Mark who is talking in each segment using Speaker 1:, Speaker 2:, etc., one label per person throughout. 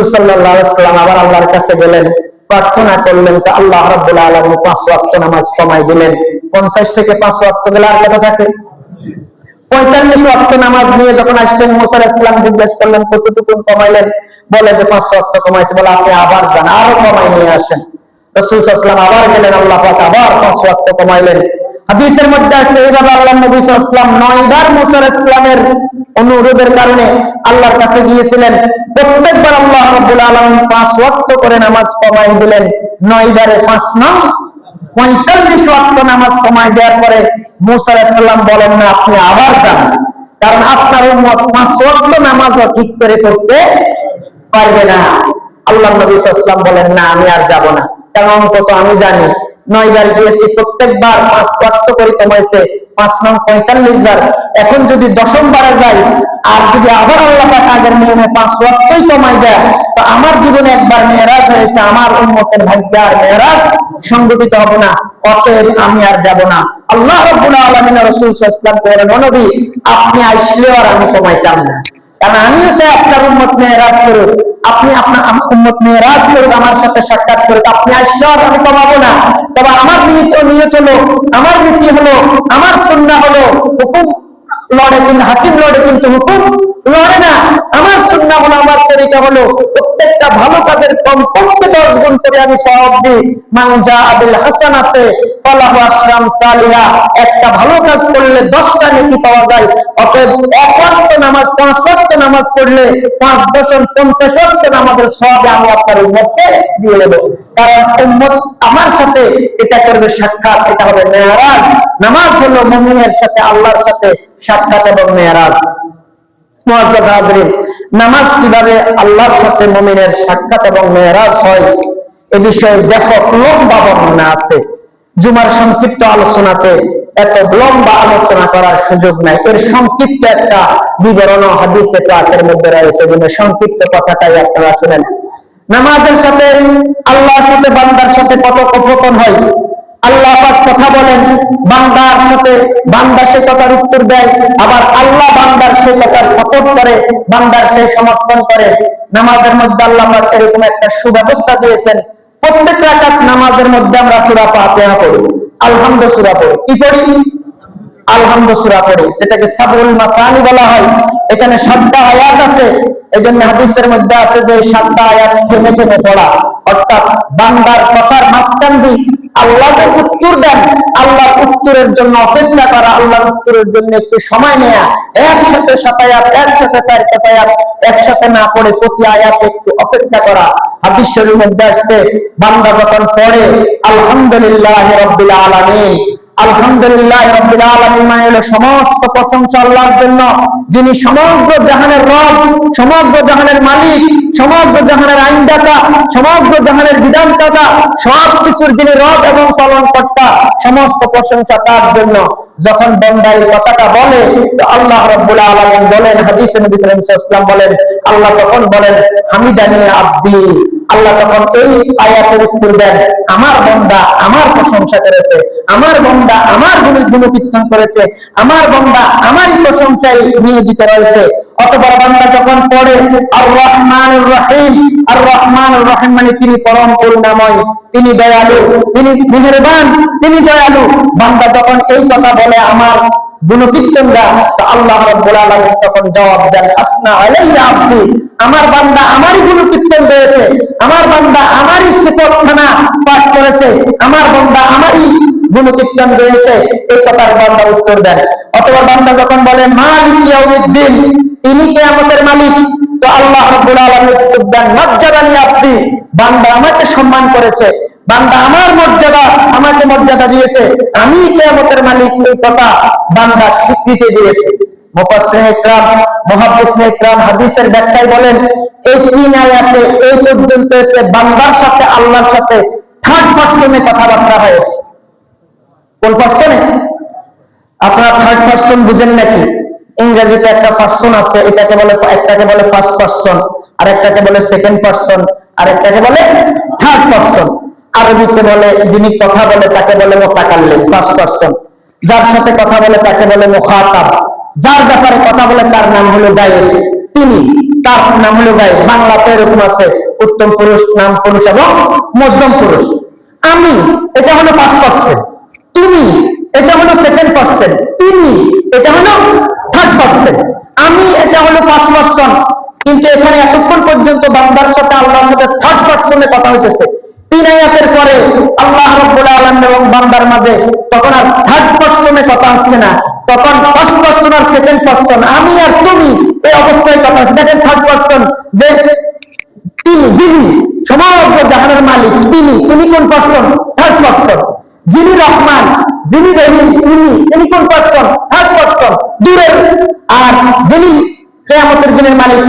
Speaker 1: রাসূল সাল্লাল্লাহু আলাইহি ওয়াসাল্লাম আবার আল্লাহর কাছে গেলেন, প্রার্থনা করলেন, তো আল্লাহ রাব্বুল আলামিন 5 ওয়াক্ত নামাজ কমাই দিলেন। 50 থেকে 5 ওয়াক্ত গেলে আর কত থাকে? 45 ওয়াক্ত নামাজ নিয়ে যখন আসলেন, মুসা আলাইহিস সালাম জিজ্ঞেস করলেন কতটুকু কমাইলেন? বলে যে 5 ওয়াক্ত কমাইছে। বলে আপনি আবার যান, আরো কমাই নিয়ে আসেন। রাসূল সাল্লাল্লাহু আলাইহি ওয়াসাল্লাম আবার গেলেন, আল্লাহ পাক আবার 5 ওয়াক্ত কমাইলেন। হাদিসের মধ্যে আছে এইভাবে আল্লাহর নবী সাল্লাল্লাহু আলাইহি ওয়াসাল্লাম 9 বার মুসা আলাইহিস সালামের অনুরোধের কারণে আল্লাহর কাছে গিয়েছিলেন। প্রত্যেকবার আল্লাহ রাব্বুল আলামিন 5 ওয়াক্ত করে নামাজ কমাই দিলেন। 9 বারে 5 9 45 ওয়াক্ত নামাজ কমাই দেওয়ার পরে মুসা আলাইহিস সালাম বলেন না আপনি আবার যান, কারণ আপনার উম্মত 5 ওয়াক্ত নামাজও ঠিক করে করতে পারবে না। আল্লাহর নবী সাল্লাল্লাহু আলাইহি ওয়াসাল্লাম বলেন না আমি আর যাব না, কারণ অন্তত আমি জানি 9 বার গিয়েছি, প্রত্যেকবার 5 ওয়াক্ত করে কমাইছে, 5 9 45 বার। এখন যদি 10ম বারে যাই আর যদি আবার আল্লাহ পাক আগের নিয়মে 5 ওয়াক্তই কমাই দেয়, তো আমার জীবনে একবার মেরাজ হয়েছে, আমার উম্মতের ভাগ্যে আর মেরাজ সংগঠিত হবে না, অতএব আমি আর যাব না। আল্লাহ রাব্বুল আলামিন রাসূল সাল্লাল্লাহু আলাইহি ওয়াসাল্লাম বলেন, ও নবী আপনি আসলেও আর আমি কমাইতাম না, কারণ আমিও চাই আপনার উম্মত মেরাজ করুক, আপনি আপনার উম্মত মেরাজ করুক, আমার সাথে সাক্ষাৎ করুক, আপনি আসলেও আর আমি কমাবো না। তবে আমার নিয়ত হলো, আমার নীতি হলো, আমার সুন্নাহ হলো হুকুম লড়ে কিন্তু হাকিম লড়ে, কিন্তু হুকুম লড়ে না। আমার সুন্নাহ হলো, আমার তরিকা হলো প্রত্যেকটা ভালো কাজের কমপক্ষে 10 গুণ করে আমি সওয়াব দিই। মান জাআ বিল হাসানাতে ফালাহু আশরাম সালিহা, একটা ভালো কাজ করলে 10টা নেকি পাওয়া যায়। অতএব 1 ওয়াক্ত নামাজ 5 ওয়াক্ত নামাজ পড়লে 5 10 50 ওয়াক্ত নামাজের সওয়াব আমি আপনার উম্মতকে দিয়ে দেব, কারণ উম্মত আমার সাথে এটা করবে সাক্ষাৎ, এটা হবে মেরাজ। নামাজ হলো মুমিনের সাথে আল্লাহর সাথে সাক্ষাৎ এবং মেরাজ। মুআজ্জাজ হাজরিন, নামাজ কিভাবে আল্লাহর সাথে মুমিনের সাক্ষাৎ এবং মেরাজ হয় এ বিষয়ে ব্যাপক লম্বা বর্ণনা আছে। জুমার সংক্ষিপ্ত আলোচনাতে এত লম্বা আলোচনা করার সুযোগ নাই, এর সংক্ষিপ্ত একটা বিবরণ হাদিসে পাকের মধ্যে রয়েছে, যেন সংক্ষিপ্ত কথাটাই আপনারা শুনেন। নামাজের সাথে আল্লাহর সাথে বান্দার সাথে কত কথোপকথন হয়। আল্লাহ পাক কথা বলেন, বান্দার সাথে বান্দা সে কথার উত্তর দেয়, আবার আল্লাহ বান্দার সে কথার সাপোর্ট করে, বান্দার সে সমর্থন করে। নামাজের মধ্যে আল্লাহ পাক এরকম একটা সুব্যবস্থা দিয়েছেন। প্রত্যেক রাকাত নামাজের মধ্যে আমরা সূরা ফাতিহা পড়ি, আলহামদু সূরা পড়ি। কি পড়ি? আলহামদু সূরা পড়ি, যেটাকে সাবউল মাসানি বলা হয়। এখানে 7টা আয়াত আছে, এজন্য হাদিসের মধ্যে আছে যে 7টা আয়াত থেমে থেমে পড়া, অর্থাৎ বান্দার কথার মাঝখান দিয়ে আল্লাহকে উত্তর দেন, আল্লাহর উত্তরের জন্য অপেক্ষা করা, আল্লাহর উত্তরের জন্য একটু সময় নেয়া। একসাথে 7 আয়াত, একসাথে 4-5 আয়াত একসাথে না পড়ে প্রতি আয়াতে একটু অপেক্ষা করা। হাদিস শরীফের মধ্যে আসছে বান্দা যখন পড়ে আলহামদুলিল্লাহি রাব্বিল আলামিন, আলহামদুলিল্লাহ রাব্বিল আলামিন মানে হলো সমস্ত প্রশংসা আল্লাহর জন্য, যিনি সমগ্র জাহানের রব, সমগ্র জাহানের মালিক, সমগ্র জাহানের আইনদাতা, সমগ্র জাহানের বিধানদাতা, সবকিছুর যিনি রব এবং পালনকর্তা, সমস্ত প্রশংসা তার জন্য। যখন বান্দা এই কথাটা বলে তো আল্লাহ রাব্বুল আলামিন বলেন, হাদিসে নবী করিম সাল্লাল্লাহু আলাইহি ওয়াসাল্লাম বলেন, আল্লাহ তখন বলেন হামিদানি আব্দি, আল্লাহ তখন এই আয়াতের উত্তর দেন, আমার বান্দা আমার প্রশংসা করেছে, আমার বান্দা আমার গুণকীর্তন করেছে, আমার বান্দা আমারই প্রশংসায় নিয়োজিত রয়েছে। অতঃপর বান্দা যখন পড়ে আর রহমানুর রহিম, আর রহমানুর রহিম মানে তিনি পরম করুণাময়, তিনি দয়ালু, তিনি মেহেরবান, তিনি দয়ালু। বান্দা যখন এই কথা বলে আমার গুণকীর্তন দেয়, তো আল্লাহ রাব্বুল আলামিন তখন জবাব দেন আসনা আলাইয়া আব্দি, আমার বান্দা আমারই গুণকীর্তন করেছে, আমার বান্দা আমারই সিফত সানা পাঠ করেছে, আমার বান্দা আমারই গুণকীর্তন করেছে। এই কথার বান্দা উত্তর দেন। অথবা বান্দা যখন বলে মালিক ইয়াউমিদ্দিন, তিনি কিয়ামতের মালিক, তো আল্লাহ রাব্বুল আলামিন উত্তর দেন মাজ্জাদানি আব্দি, বান্দা আমাকে সম্মান করেছে, বান্দা আমার মর্যাদা আমাকে মর্যাদা দিয়েছে, আমি কিয়ামতের মালিক, এই কথা বান্দা স্বীকৃতি দিয়েছে। মুফাসসিরিনে ইকরাম, মুহাদ্দিসিনে ইকরাম হাদিসের ব্যাখ্যায় বলেন এই 3 আয়াতে এই পর্যন্ত এসে বান্দার সাথে আল্লাহর সাথে থার্ড পারসনে কথাবার্তা হয়েছে। কোন পারসনে? আপনারা থার্ড পারসন বুঝেন নাকি? ইংরেজিতে একটা পারসন আছে, একটাকে বলে ফার্স্ট পারসন, আর একটাকে বলে সেকেন্ড পারসন, আর একটাকে বলে থার্ড পারসন। আরবিতে বলে যিনি কথা বলে তাকে বলে মুতাকাল্লিম, ফার্স্ট পারসন। যার সাথে কথা বলে তাকে বলে মুখাতাব, যার ব্যাপারে কথা বলে তার নাম হলো গায়ব, তিনি। তার নাম হলো গায়ে। বাংলাতে এরকম আছে উত্তম পুরুষ, নাম পুরুষ এবং মধ্যম পুরুষ। আমি, এটা হলো 5%, তুমি, এটা হলো 2%, তিনি, এটা হলো 3%, আমি, এটা হলো 5%। কিন্তু এখানে এতক্ষণ পর্যন্ত বান্দার সাথে আল্লাহর সাথে 3rd পার্সনে কথা হইতেছে। 3 আয়াতের পরে আল্লাহ রাব্বুল আলামিন এবং বান্দার মাঝে তখন আর 3rd পার্সনে কথা হচ্ছে না, তখন 1st পার্সন আর 2nd পার্সন, আমি আর তুমি, এই অবস্থায় কথা হচ্ছে। দেখেন 3rd পার্সন যে তিনি, যিনি সমগ্র জাহানের মালিক, তিনি, তিনি কোন পার্সন? 3rd person. যিনি রহমান, যিনি রহিম, তিনি কোন পার্সন? 3rd পার্সন, দূরের। আর যিনি কিয়ামতের দিনের মালিক,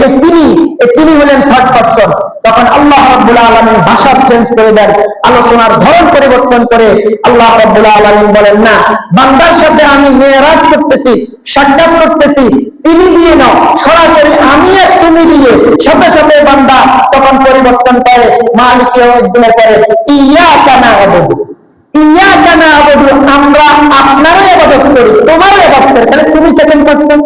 Speaker 1: তিনি হলেন 3rd পার্সন। তখন আল্লাহ রাব্বুল আলামিন ভাষা চেঞ্জ করে দেন, আলোচনার ধরন পরিবর্তন করে আল্লাহ রাব্বুল আলামিন বলেন, না, বান্দার সাথে আমি মেরাজ করতেছি, সাক্ষাৎ করতেছি, তিনি দিয়ে নাও, সরাসরি আমি আর তুমি দিয়ে। সাথে সাথে বান্দা তখন পরিবর্তন করে, মালিক ইয়াউমিদ্দিনের পরে ইয়াকা না'বুদু, ইয়াকা না'বুদু, আমরা আপনারই ইবাদত করি, তোমারই ইবাদত করি। তাহলে তুমি 2nd পার্সন।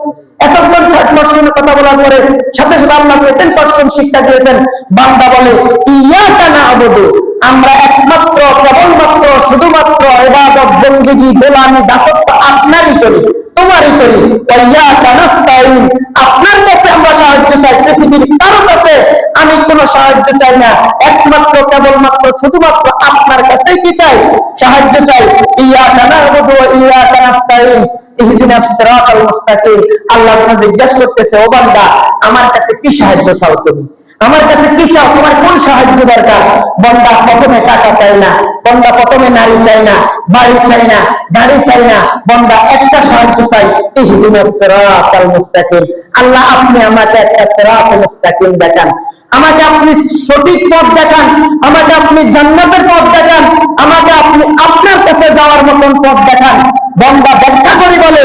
Speaker 1: এতক্ষণ 3rd পার্সনের কথা বলার পরে সাথে সাথে আল্লাহ 2nd পার্সন শিক্ষা দিয়েছেন। বান্দা বলে ইয়াকা না'বুদু, আমরা একমাত্র, কেবলমাত্র, শুধুমাত্র ইবাদত, বন্দেগী, গোলামি, দাসত্ব আপনারই করি, তোমারই করি। ওয়াইয়াকা নাস্তাইন, আপনার কাছে আমরা সাহায্য চাই, পৃথিবীর কারো কাছে আমি কোনো সাহায্য চাই না, একমাত্র, কেবলমাত্র, শুধুমাত্র আপনার কাছেই কি চাই? সাহায্য চাই। ইয়াকা না'বুদু ওয়া ইয়াকা নাস্তাইন ইহদিনাস সিরাতাল মুস্তাকিম। আল্লাহ জিজ্ঞাসা করতেছে, ও বান্দা, আমার কাছে কি সাহায্য চাও তুমি? আমার কাছে কি চাও? তোমার কোন সাহায্য দরকার? বান্দা প্রথমে টাকা চাই না, বান্দা প্রথমে নারী চাই না, বাড়ি চাই না, গাড়ি চাই না, বান্দা একটা সাহায্য চাই, ইহদিনাস সিরাতাল মুস্তাকিম। আল্লাহ, আপনি আমাকে একটা সিরাতাল মুস্তাকিম দেখান, আমাকে আপনি সঠিক পথ দেখান, আমাকে আপনি জান্নাতের পথ দেখান, আমাকে আপনি আপনার কাছে যাওয়ার মতন পথ দেখান। বান্দা ব্যাখ্যা করে বলে,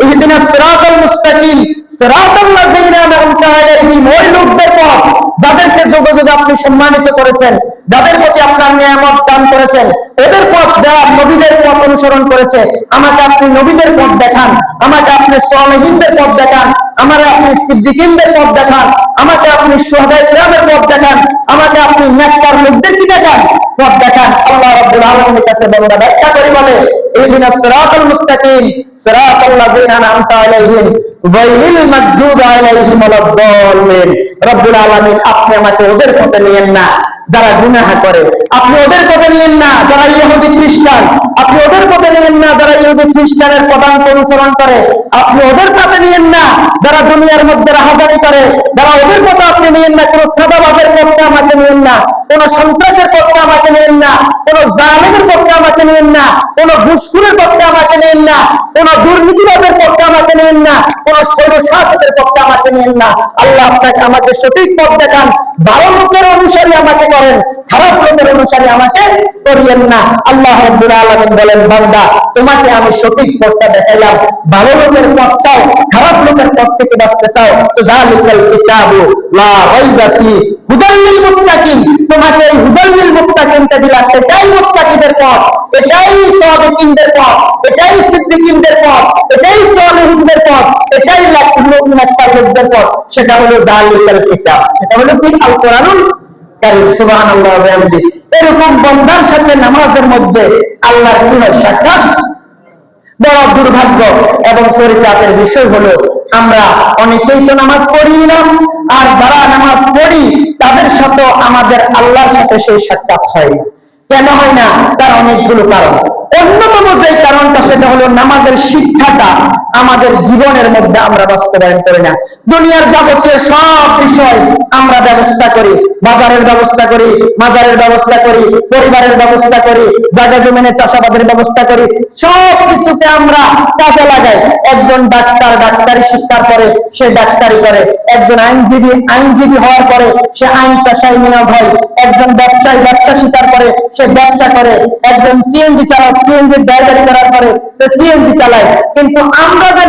Speaker 1: ইহদিনাস সিরাতাল মুস্তাকিম সিরাতাল লাযিনা আন'আমতা আলাইহিম, ওই লোকদের পথ যাদেরকে যুগে যুগে আপনি সম্মানিত করেছেন, যাদের প্রতি আপনার নিয়ামত দান করেছেন, এদের পথ, যারা নবীদের পথ অনুসরণ করেছে। আমাকে আপনি নবীদের পথ দেখান, আমাকে আপনি সালেহীনদের পথ দেখান, আমাকে আপনি সিদ্দিকীনদের পথ দেখান, আমাকে আপনি শুহাদায়ে কিরামের পথ দেখান, আমাকে আপনি নেককার লোকদের কি দেখান? পথ দেখান। আল্লাহ রাব্বুল আলামিনের কাছে বান্দা ব্যাখ্যা করে বলে, ইহদিনাস সিরাতাল মুস্তাকিম সিরাতাল লাযিনা আন'আমতা আলাইহিম গায়রিল মাগদুবি আলাইহিম ওয়ালাদ-দাল্লিন। রব্বুল আলামিন, আপনি আমাকে ওদের পথে নিয়েন না যারা গুনাহ করে, আপনি ওদের পথে নিয়েন না যারা ইহুদি খ্রিস্টান, আপনি ওদের পথে নিয়েন না যারা ইহুদি খ্রিস্টানের পদাঙ্ক অনুসরণ করে, আপনি ওদের পথে নিয়েন না যারা দুনিয়ার মধ্যে রাহাজানি করে, যারা ওদের পথে আপনি নিয়েন না। কোন সাদাবাদের পথে আমাকে নিয়েন না, কোন সন্ত্রাসের পথে আমাকে নিয়েন না, কোন জালেমের পথে আমাকে নিয়েন না, কোন ঘুষখোরের পথে আমাকে নিয়েন না, কোন দুর্নীতিবাদের পথে আমাকে নিয়েন না, কোন স্বৈরশাসকের পথে আমাকে নিয়েন না। আল্লাহ, আপনাকে আমাকে সঠিক পথ দেখান, ভালো লোকের অনুসারী আমাকে করেন, খারাপ লোকের অনুসারী আমাকে করিয়েন না। আল্লাহ রাব্বুল আলামিন বলেন, বান্দা, তোমাকে আমি সঠিক পথটা দেখাইলাম, ভালো লোকের পথ চাও, খারাপ লোকের পথ থেকে বাঁচতে চাও, তো যালিকাল কিতাবু লা রাইবা ফি হুদাল লিল মুত্তাকিন, তোমাকে এই হুদাল লিল মুত্তাকিনটা দিলাম, এটাই মুত্তাকিদের পথ, এটাই সাদিকিনদের পথ, এটাই সিদ্দিকিনদের পথ, এটাই সালেহিনদের পথ, এটাই নেককার লোকদের পথ। সেটা হলো যালিকাল কিতাব, সেটা হলো কি? আল কোরআনুল কারীম। সুবহানাল্লাহ ওয়া বিহামদিহি। এরকম বান্দার সাথে নামাজের মধ্যে আল্লাহর কি হয়? সাক্ষাৎ। বড় দুর্ভাগ্য এবং পরিতাপের বিষয় হলো, আমরা অনেকেই তো নামাজ পড়ি না, আর যারা নামাজ পড়ি তাদের সাথে আমাদের আল্লাহর সাথে সেই সাক্ষাৎ হয় না। কেন হয় না? তার অনেকগুলো কারণ। অন্যতম যে কারণটা, সেটা হলো নামাজের শিক্ষাটা আমাদের জীবনের মধ্যে আমরা বাস্তবায়ন করি না। দুনিয়ার যাবতীয় সব বিষয় আমরা ব্যবস্থা করি, বাজারের ব্যবস্থা করি, মাজারের ব্যবস্থা করি, পরিবারের ব্যবস্থা করি, জায়গা জমিনে চাষাবাদের ব্যবস্থা করি, সব কিছুতে আমরা কাজে লাগাই। একজন ডাক্তার ডাক্তারি শিক্ষার পরে সে ডাক্তারি করে, একজন আইনজীবী হওয়ার পরে সে আইন পেশায় নিয়োগ হয়, একজন ব্যবসায়ী ব্যবসা শিকার পরে সে ব্যবসা করে, একজন সিএনজি চালক সিএনজি ড্রাইভারি করার পরে সে সিএনজি চালায়। কিন্তু আমরা যে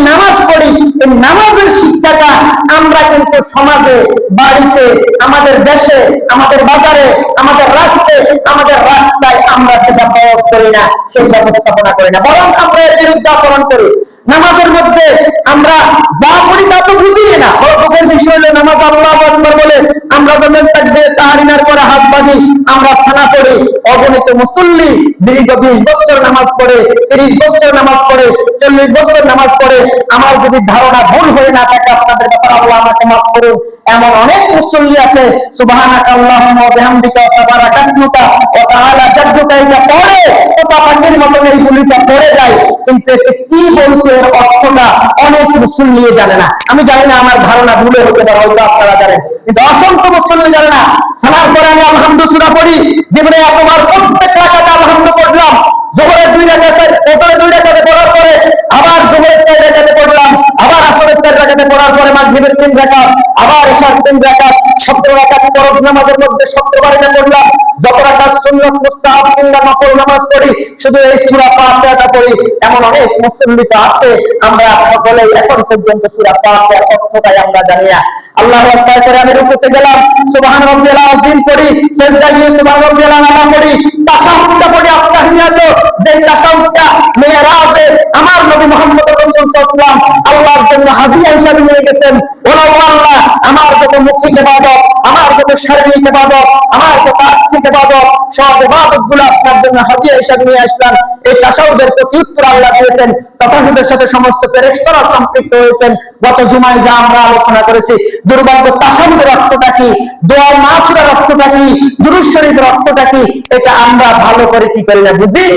Speaker 1: নামাজ পড়ি, এই নামাজের শিক্ষাটা আমরা কিন্তু সমাজে, বাড়িতে, আমাদের দেশে, আমাদের বাজারে, আমাদের রাষ্ট্রে, আমাদের রাস্তায় আমরা সেটা প্রয়োগ করি না, সেই ব্যবস্থাপনা করি না, বরং আমরা এর বিরুদ্ধে আচরণ করি। নামাজের মধ্যে আমরা যা করি তা তো বুঝি না। বড় বিষয় হলো নামাজ আল্লাহু আকবার বলে আমরা যখন তাকবীরে তাহরিমার পরে হাত বাঁধি, আমরা সানা পড়ি। অগণিত মুসল্লি দীর্ঘ 20 বছর নামাজ পড়ে, 30 বছর নামাজ পড়ে, 40 বছর নামাজ পড়ে। আমার যদি ধারণা ভুল হয়ে না থাকে আপনাদের ব্যাপারে, আল্লাহ আমাকে মাফ করুন। এমন অনেক মুসল্লি আছে সুবহানাকা আল্লাহুম্মা ওয়া বিহামদিকা ওয়া তাবারাকা ইসমুকা ওয়া তাআলা জাদ্দুকা, এটা পড়ে ওটা পাখির মতন এই গুলিটা পড়ে যায়, কিন্তু এতে কি বলছে এর অর্থটা অনেক মুসল্লি জানে না। আমি জানি না, আমার ধারণা ভুলে হতে পারে, হয়তো আপনারা জানেন, কিন্তু অসংখ্য মুসল্লি জানে না। সালার পরে আমি আলহামদু সূরা পড়ি, জীবনে এতবার প্রত্যেক রাকাতে আলহামদু পড়লাম। যোহরের 2 রাকাতে, ওতরে 2 রাকাতে পড়ার পরে আবার যোহরের 4 রাকাতে পড়লাম, আবার আসরের 4 রাকাতে পড়ার পরে মাগরিবের 3 রাকাত, আবার এশার 3 রাকাত, 17 রাকাত ফরজ নামাজের মধ্যে 17 বার এটা পড়লাম। যত রাকাত সুন্নাত মুস্তাহাব কিংবা নফল নামাজ পড়ি, শুধু এই সূরা ফাতিহাটা পড়ি। এমন অনেক মুসল্লি তো আছে, আমরা সকলেই এখন পর্যন্ত সূরা ফাতিহার অর্থটাই আমরা জানি না। আল্লাহু আকবার করে আমি রুকুতে গেলাম, সুবহান রাব্বিয়াল আযীম পড়ি, সিজদায় গিয়ে সুবহান রাব্বিয়াল আলা পড়ি, তাশাহুদটা পড়ি, আত্তাহিয়াত, যে তাশাহুদটা মিরাজে আমার নবী মুহাম্মদ রাসূল সাল্লাল্লাহু আলাইহি ওয়াসাল্লাম আল্লাহর জন্য হাদিয়া হিসেবে নিয়ে গেছেন। ওলা আল্লাহ, আমার যত মুখিক ইবাদত, আমার যত শারীরিক ইবাদত, আমার যত আত্মিক ইবাদত, সব ইবাদতগুলো আপনার জন্য হাদিয়া হিসেবে নিয়ে আসলাম। এই তাশাহুদের প্রতি উত্তর আল্লাহ দিয়েছেন, তাশাহুদের সাথে সমস্ত ফেরেশতারা সম্পৃক্ত হয়েছেন। গত জুমায় যা আমরা আলোচনা করেছি, দুর্ভাগ্য তাশাহুদের অর্থটা কি, দোয়া মাসুরার অর্থটা কি, দুরূদ শরীফের অর্থটা কি, এটা আমরা ভালো করে কি করি না, বুঝি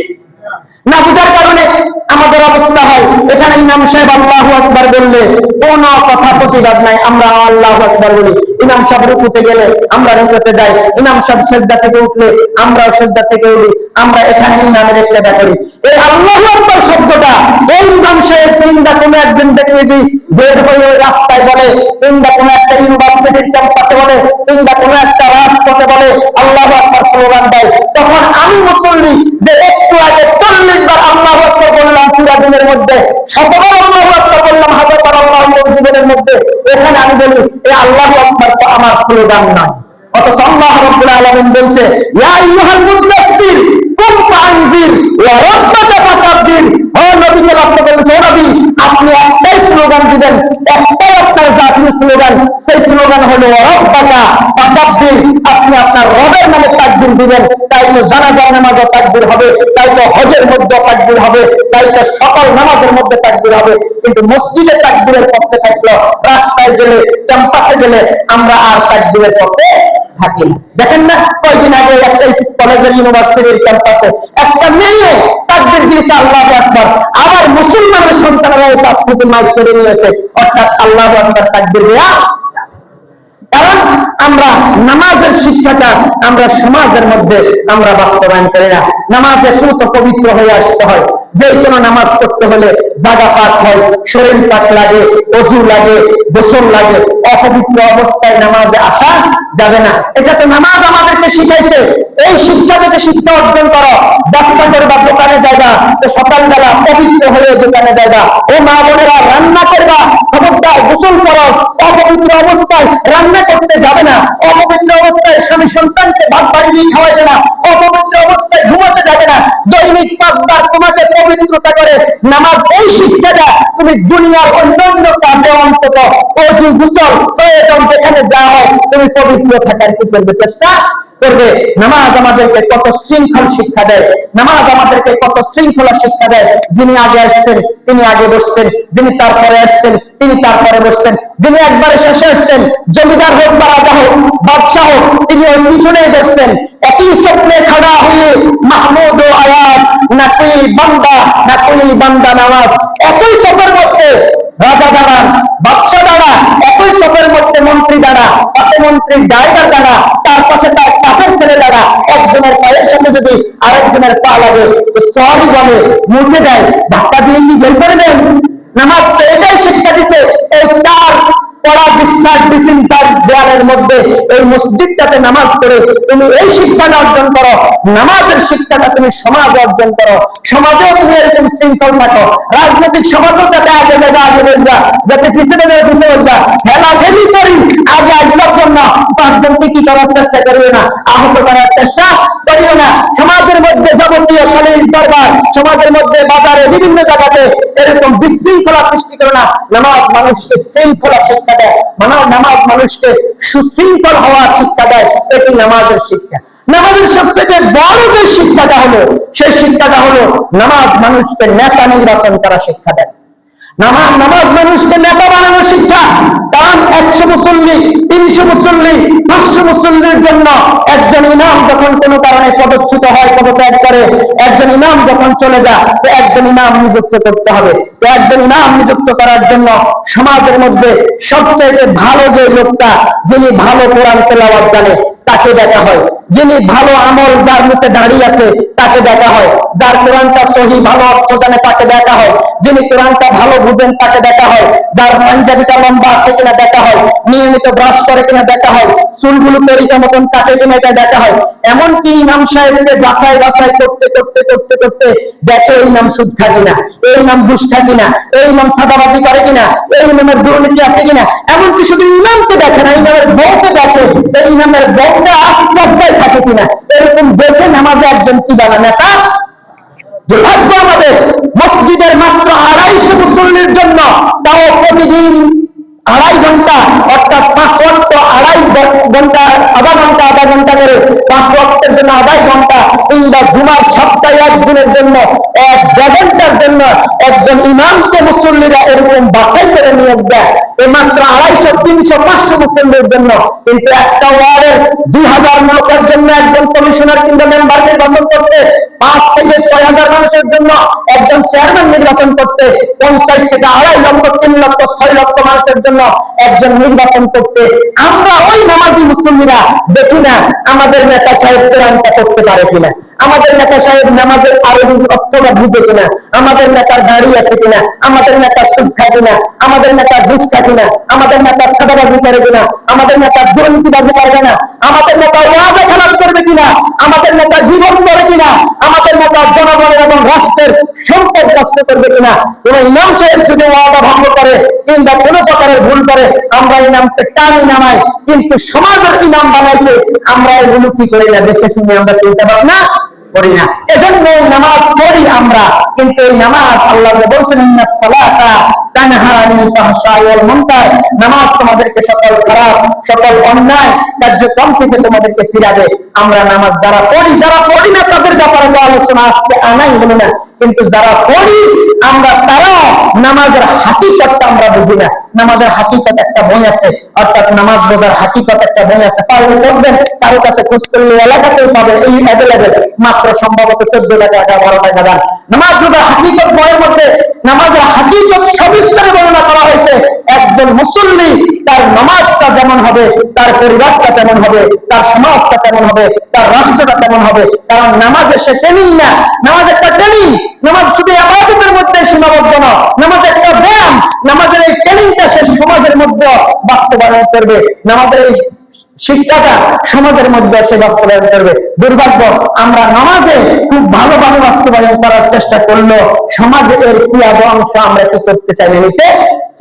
Speaker 1: না। বুঝার কারণে আমাদের অবস্থা হয়, এখানে ইমাম সাহেব আল্লাহু আকবার বললে কোনো কথা প্রতিবাদ নাই, আমরা আল্লাহু আকবার বলি। ইমাম সাহেব রুকুতে গেলে আমরা রুকুতে যাই, ইমাম সাহেব সিজদা থেকে উঠলে আমরাও সিজদা থেকে উঠি, আমরা এখানে ইমামের ইত্তেবা করি। এই আল্লাহু আকবার শব্দটা এই ইমাম সাহেব কিংবা কোনো একদিন দেখে যদি বের হয়ে ওই রাস্তায় বলে, কিংবা কোনো একটা ইউনিভার্সিটির ক্যাম্পাসে বলে, কিংবা কোনো একটা রাজপথে বলে আল্লাহু আকবার স্লোগান দেয়, তখন আমি মুসল্লি যে একটু আগে 40 বার আল্লাহু আকবার বললাম পুরো দিনের মধ্যে, 100 বার আল্লাহু আকবার বললাম, 1000 বার আল্লাহু আকবার জীবনের মধ্যে, এখানে আমি বলি এই আল্লাহু আকবার তো আমার স্লোগান নয়। অথচ আল্লাহ রাব্বুল আলামিন বলছে, ইয়া আইয়ুহাল মুদাসসির কুম ফাআনজির ওয়া রাব্বাকা ফাকাব্বির। ও নবীকে লক্ষ্য করে বলছে, ও নবী, আপনি একটাই স্লোগান দিবেন, একটাই আপনার জাতীয় স্লোগান, সেই স্লোগান হলো ওয়া রাব্বাকা ফাকাব্বির। আপনি আপনার রবের নামে তাকবীর দিবেন। তাই তো জানাজার নামাজে তাকবীর হবে, তাই তো হজের মধ্যে তাকবীর হবে, তাই তো সকল নামাজের মধ্যে তাকবীর হবে। কিন্তু মসজিদে তাকবীরের পক্ষে থাকলো, রাস্তায় গেলে, ক্যাম্পাসে গেলে আমরা আর তাকবীরের পক্ষে থাকি না। দেখেন না, কয়েকদিন আগে একটা কলেজের ইউনিভার্সিটির ক্যাম্পাসে একটা মেয়ে তাকবীর দিয়েছে আল্লাহু আকবার, আবার মুসলমানের সন্তানেরা এই তাক থেকে মাইক করে নিয়েছে, অর্থাৎ আল্লাহু আকবার তাকবীর দেয়া। কারণ আমরা নামাজের শিক্ষাটা আমরা সমাজের মধ্যে আমরা বাস্তবায়ন করি না। নামাজে দ্রুত পবিত্র হয়ে আসতে হয়। যে কোনো নামাজ পড়তে হলে জায়গা পাক হয়, শরীর পাক লাগে, ওযু লাগে, গোসল লাগে। অপবিত্র অবস্থায় নামাজে আসা যাবে না। এটা তো নামাজ আমাদেরকে শিখাইছে। এই শিক্ষা থেকে শিক্ষা অর্জন করো। ব্যবসা করবা, দোকানে যাইবা, তো সকালবেলা পবিত্র হয়ে দোকানে যাইবা। ও মা বোনেরা, রান্না করবা, খবরদার গোসল করো। অপবিত্র অবস্থায় রান্না করতে যাবে না। অপবিত্র অবস্থায় স্বামী সন্তানকে ভাত বাড়ি দিয়ে খাওয়াবে না। অপবিত্র অবস্থায় ঘুমাতে যাবে না। দৈনিক 5 বার তোমাকে পবিত্রতা করে নামাজ এই শিক্ষাটা তুমি দুনিয়ার অন্যান্য কাজে অন্তত ওযু গোসল প্রয়োজন যেখানে যা হয় তুমি পবিত্র থাকার কি করবে, চেষ্টা করবে। নামাজ আমাদেরকে কত শৃঙ্খল শিক্ষা দেয়, নামাজ আমাদেরকে কত শৃঙ্খলা শিক্ষা দেয়। যিনি আগে আসছেন তিনি আগে বসছেন, যিনি তারপরে আসছেন তিনি তারপরে বসছেন, যিনি একবারে শেষে আসছেন, জমিদার হোক বা রাজা হোক, বাদশাহ হোক, তিনি ওর পিছনেই বসছেন। একই স্বপ্নে খাড়া হয়ে মাহমুদ ও আয়াজ, না কোই বান্দা না কোই বান্দা নামাজ। একই স্বপ্নের মধ্যে রাজা দাঁড়ান, বাদশাহ দাঁড়া, একই স্বপ্নের মধ্যে মন্ত্রী দাঁড়া, পাশে মন্ত্রীর ড্রাইভার দাঁড়া, তার পাশে তার পাশের ছেলে দাঁড়া। একজনের পায়ের সাথে যদি আরেকজনের পা লাগে তো সরি বলে, মুছে দেয়, ধাক্কা দিয়ে কি বের করে দেন। নামাজ তো এটাই শিক্ষা দিছে। এই 4 পড়া বিশ্বাস ডিসিনসার দেয়ালের মধ্যে এই মসজিদটাতে নামাজ পড়ে তুমি এই শিক্ষাটা অর্জন করো, নামাজের শিক্ষাটা তুমি সমাজে অর্জন করো, সমাজেও তুমি এরকম শৃঙ্খল থাকো, রাজনৈতিক সমাজও যাতে আগে যাবে আগে বসবা, যাতে পিছনে যাবে পিছনে বসবা, হেলাফেলি করি আগে আসবার জন্য পাঁচজনকে কি করার চেষ্টা করিও না, আহত করার চেষ্টা করিও না। সমাজের মধ্যে যাবতীয় শালীন দরবার, সমাজের মধ্যে বাজারে বিভিন্ন জায়গাতে এরকম বিশৃঙ্খলা সৃষ্টি করো না। নামাজ মানুষকে শৃঙ্খলা শিক্ষা দেয়, নামাজ মানুষকে সুশৃঙ্খল হওয়ার শিক্ষা দেয়, এটি নামাজের শিক্ষা। নামাজের সবচেয়ে বড় যে শিক্ষাটা হলো, সেই শিক্ষাটা হলো নামাজ মানুষকে নেতা নির্বাচন করা শিক্ষা দেয়। নামাজ মানুষকে নেতা বানানোর শিক্ষা। কারণ 100 মুসল্লি, 300 মুসল্লি, 500 মুসল্লির জন্য একজন ইমাম যখন কোনো কারণে পদচ্যুত হয়, পদত্যাগ করে, একজন ইমাম যখন চলে যায়, তো একজন ইমাম নিযুক্ত করতে হবে। তো একজন ইমাম নিযুক্ত করার জন্য সমাজের মধ্যে সবচেয়ে ভালো যে লোকটা, যিনি ভালো কোরআন তেলাওয়াত জানে, তাকে দেখা হয়। যিনি ভালো আমল যার মুখে দাঁড়িয়ে আছে তাকে দেখা হয়। যার কোরআনটা সহি ভালো অর্থ জানে তাকে দেখা হয়। যিনি কোরআনটা ভালো বুঝেন তাকে দেখা হয়। যার পাঞ্জাবিটা লম্বা আছে কিনা দেখা হয়, নিয়মিত ব্রাশ করে কিনা দেখা হয়, চুলগুলো তরিকা মতন কাটে কিনা এটা দেখা হয়। এমনকি ইমাম সাহেবকে যাচাই বাছাই করতে করতে করতে করতে দেখে এই ইমাম সুদ খায় কিনা, এই ইমাম ঘুষ খায় কিনা, এই ইমাম সাদাবাজি করে কিনা, এই ইমামের দুর্নীতি আছে কিনা। এমনকি শুধু ইমামকে দেখে না, ইমামের বউকে দেখে, এই ইমামের বউটা শ্রদ্ধায় থাকে কিনা। এরকম দেখে নামাজে একজন কি বানা নেতা। দুর্ভাগ্য আমাদের, মসজিদের মাত্র 250 মুসল্লির জন্য, তাও প্রতিদিন 2.5 ঘন্টা, অর্থাৎ 5 ওয়াক্ত 2.5 ঘন্টা, আধা ঘন্টা করে 5 ওয়াক্তের জন্য 2.5 ঘন্টা, কিংবা জুমার সপ্তাহে 1 দিনের জন্য 1-2 ঘন্টার জন্য একজন ইমামকে মুসল্লিরা এরকম বাছাই করে নিয়োগ দেয়। এই মাত্র 250, 300, 500 মুসল্লির জন্য। কিন্তু একটা ওয়ার্ডের 2000 লোকের জন্য একজন কমিশনার কিংবা মেম্বার নির্বাচন করতে, 5 থেকে 6000 মানুষের জন্য একজন চেয়ারম্যান নির্বাচন করতে, 50 থেকে 2.5 লক্ষ, 3 লক্ষ, 6 লক্ষ মানুষের জন্য একজন নির্বাচন করতে, আমরা ওই নামাজি মুসল্লিরা দেখি না আমাদের নেতা সাহেব কোরআনটা করতে পারে কিনা, আমাদের নেতা সাহেব নামাজের আরবি অর্থটা বুঝে কিনা, আমাদের নেতার দাড়ি আছে কিনা, আমাদের নেতা সুদ খায় কিনা, আমাদের নেতা ঘুষ খায় কিনা, আমাদের নেতা সাদাবাজি করে কিনা, আমাদের নেতা দুর্নীতিবাজি করবে না, আমাদের নেতা ওয়াদা খেলাপ করবে কিনা, আমাদের নেতা জীবন করে কিনা, আমাদের নেতা জনগণের এবং রাষ্ট্রের সম্পদ নষ্ট করবে কিনা। কোন ইমাম সাহেব যদি ওয়াদা ভঙ্গ করে কিংবা কোনো প্রকারের ভুল করে, আমরা ইমামকে টানি নামাই, কিন্তু সমাজের ইমাম বানাইতে আমরা এগুলো কি করি না, দেখে শুনে আমরা চিন্তা ভাবনা করি না। এজন্য নামাজ পড়ি আমরা, কিন্তু এই নামাজ আল্লাহ বলছেন ইন্নাস সালাতা তানহা আনিল ফাহশাই ওয়াল মুনকার, নামাজ তোমাদেরকে সকল খারাপ, সকল অন্যায় কার্যক্রম থেকে তোমাদেরকে ফিরাবে। আমরা নামাজ যারা পড়ি না তাদের ব্যাপারে তো আলোচনা আজকে আনাই হলো না, কিন্তু যারা পড়ি আমরা, তারা নামাজের হাকিকতটা আমরা বুঝি না। নামাজের হাকিকত একটা বই আছে, অর্থাৎ নামাজ বোঝার হাকিকত একটা বই আছে, পারলে পড়বেন, কারো কাছে খোঁজ করলে এলাকাতেই পাবেন, এই অ্যাভেলেবেল, মাত্র সম্ভবত 14 টাকা 12 টাকা দাম। নামাজ বোঝার হাকিকত বইয়ের মধ্যে নামাজের হাকিকত সবিস্তারে বর্ণনা করা হয়েছে। একজন মুসল্লি তার নামাজটা যেমন হবে, তার পরিবারটা তেমন হবে, তার সমাজটা তেমন হবে, তার রাষ্ট্রটা তেমন হবে। কারণ নামাজে সে ট্রেনিং না, নামাজ একটা ট্রেনিং। নামাজ শুধু ইবাদতের মধ্যে সীমাবদ্ধ না, নামাজ একটা ব্যায়াম। নামাজের এই ট্রেনিংটা সে সমাজের মধ্যে বাস্তবায়ন করবে, নামাজের এই শিক্ষাটা সমাজের মধ্যে সে বাস্তবায়ন করবে। দুর্ভাগ্য, আমরা নামাজে খুব ভালোভাবে বাস্তবায়ন করার চেষ্টা করলেও সমাজে এর ক্রিয়া অংশ আমরা কি করতে চাই না, নিতে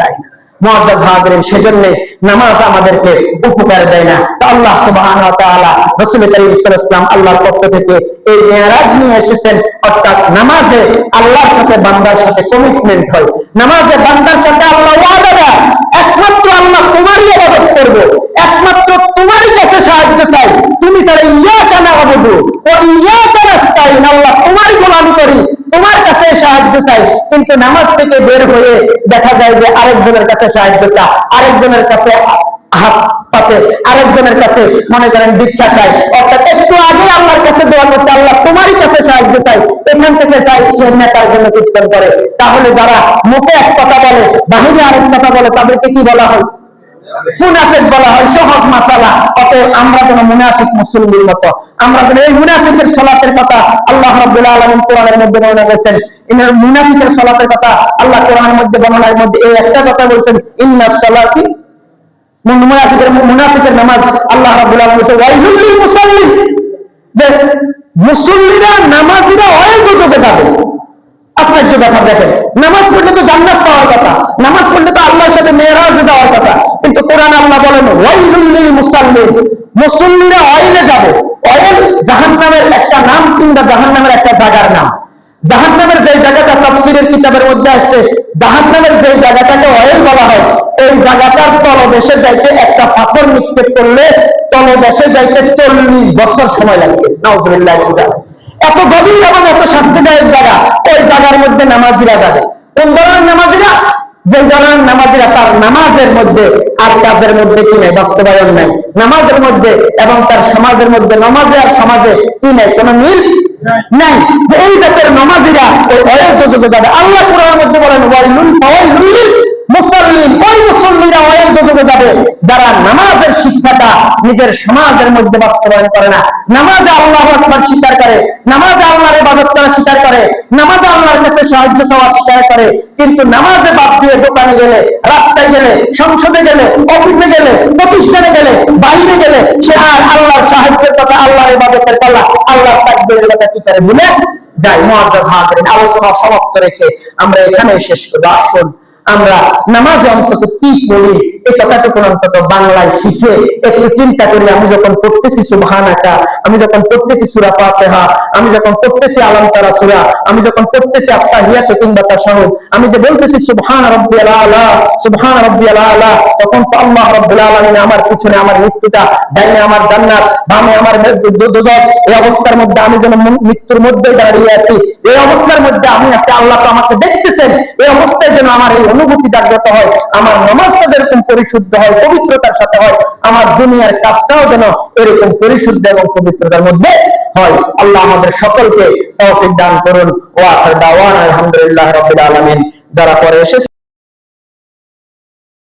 Speaker 1: চাই না। মুআজ্জাজ হাজিরিন, সেজন্য নামাজ আমাদেরকে উপকার দেয় না। তো আল্লাহ সুবহানাহু ওয়া তাআলা রাসূল কারীম সাল্লাল্লাহু আলাইহি ওয়াসাল্লাম আল্লাহর পক্ষ থেকে এই মেরাজ নিয়ে এসেছেন, অর্থাৎ নামাজে আল্লাহর সাথে বান্দার সাথে কমিটমেন্ট হয়, নামাজে বান্দার সাথে আল্লাহ ওয়াদা দেয়, একমাত্র আল্লাহ তোমারই ইবাদত করব, একমাত্র তোমারই কাছে সাহায্য চাই, তুমি ছাড়া ইয়াকা না'বুদু ওয়া ইয়াকা নাস্তাইন, আল্লাহ তোমারই গোলামি করি, তোমার কাছে সাহায্য চাই। কিন্তু নামাজ থেকে বের হয়ে দেখা যায় যে আরেকজনের কাছে সাহায্য চাই, আরেকজনের কাছে হাত পাতে, আরেকজনের কাছে মনে করেন ভিক্ষা চাই, অর্থাৎ একটু আগে আল্লাহর কাছে দোয়া করছে, আল্লাহ তোমারই কাছে সাহায্য চাই, এখান থেকে চাইছে নেতার জন্য কীর্তন করে। তাহলে যারা মুখে এক কথা বলে বাহিরে আরেক কথা বলে, তাদেরকে কি বলা হয়? মুনাফিক বলা হয়। সহজ মাসালা। অতএব আমরা যেন মুনাফিক মুসল্লির মতো, আমরা যেন এই মুনাফিকের সালাতের কথা আল্লাহ রাব্বুল আলামিন কোরআনের মধ্যে বর্ণনা করেছেন। ইনার মুনাফিকের সালাতের কথা আল্লাহ কোরআনের মধ্যে বর্ণনার মধ্যে এই একটা কথা বলছেন, ইন্নাস সালাতি মুনাফিকের নামাজ আল্লাহ রাব্বুল আলামিন বলেছে ওয়াইলুল লিল মুসাল্লিন, যে মুসল্লিরা নামাজিরা ওই দুজকে যাবে। আশ্চর্য ব্যাপার দেখেন, নামাজ পড়লে তো জান্নাত পাওয়ার কথা, নামাজ পড়লে তো আল্লাহর সাথে মেরাজে যাওয়ার কথা, কিন্তু কোরআন আল্লাহ বলেন ওয়াইলুল লিল মুসাল্লিন, মুসল্লিরা ওয়াইলে যাবে। ওয়াইল জাহান্নামের একটা নাম কিংবা জাহান্নামের একটা জায়গার নাম। জাহান্নামের যে জায়গাটা তাফসীরের কিতাবের মধ্যে আসছে, জাহান্নামের যে জায়গাটাকে ওয়াইল বলা হয়, এই জায়গাটার তলদেশে যাইতে একটা পাথর নিক্ষেপ করলে তলদেশে যাইতে 40 বছর সময় লাগবে। নাউজুবিল্লাহ। এত গভীর এবং এত শাস্তিদায়ক জায়গা, ওই জায়গার মধ্যে নামাজিরা যাবে। কোন ধরনের নামাজিরা? যে ধরনের নামাজিরা তার নামাজের মধ্যে আর কাজের মধ্যে কি নাই, বাস্তবায়ন নাই। নামাজের মধ্যে এবং তার সমাজের মধ্যে, নামাজে আর সমাজে কি নাই, কোন মিল নাই। যে এই জাতের নামাজিরা ওই ওয়াইল দোজখে যাবে। আল্লাহ কোরআনের মধ্যে বলেন ওয়াইলুল মুসাল্লিন, ওই মুসল্লিরা ওয়াইল দোজখে যাবে যারা নামাজের শিক্ষাটা নিজের সমাজের মধ্যে বাস্তবায়ন করে না। নামাজে আল্লাহু আকবার স্বীকার করে, নামাজে আল্লাহর ইবাদত করা স্বীকার করে, নামাজে আল্লাহর কাছে সাহায্য চাওয়া স্বীকার করে, কিন্তু নামাজে বাদ দিয়ে দোকানে গেলে, রাস্তায় গেলে, সংসদে গেলে, অফিসে গেলে, প্রতিষ্ঠানে গেলে, বাইরে গেলে সে আর আল্লাহর সাহায্যের কথা, আল্লাহর ইবাদতের কথা, আল্লাহর তাকবীরের কথা কি করে ভুলে যায়। মুআজ্জাজ হাজিরিন, আলোচনা সমাপ্ত রেখে আমরা এখানে শেষ করব। আসুন আমরা নামাজে অন্তত কি পড়ি এই কথাটুকু অন্তত বাংলায় শিখে একটু চিন্তা করি। আমি যখন পড়তেছি সুবহানাকা, আমি যখন পড়তেছি সূরা ফাতিহা, আমি যখন পড়তেছি আলাম তারা সূরা, আমি যখন পড়তেছি আত্তাহিয়াতু কিংবা তাশাহুদ, আমি যে বলতেছি সুবহান রাব্বিয়াল আলা, সুবহান রাব্বিয়াল আলা, তখন তো আল্লাহ রাব্বুল আলামিন আমার পিছনে আমার মৃত্যুটা, ডাইনে আমার জান্নাত, বামে আমার দোজখ, এই অবস্থার মধ্যে আমি যেন মৃত্যুর মধ্যে দাঁড়িয়ে আছি, এই অবস্থার মধ্যে আমি আছি, আল্লাহ তো আমাকে দেখতেছেন। এই অবস্থায় যেন আমার এই অনুভূতি জাগ্রত হয়, আমার নামাজটা যেরকম পরিশুদ্ধ হয়, পবিত্রতার সাথে হয়, আমার দুনিয়ার কাজটাও যেন এরকম পরিশুদ্ধ এবং পবিত্রতার মধ্যে হয়। আল্লাহ আমাদের সকলকে তৌফিক দান করুন। ওয়া আখির দাওয়ানা আলহামদুলিল্লাহি রাব্বিল আলামিন। যারা পরে এসেছে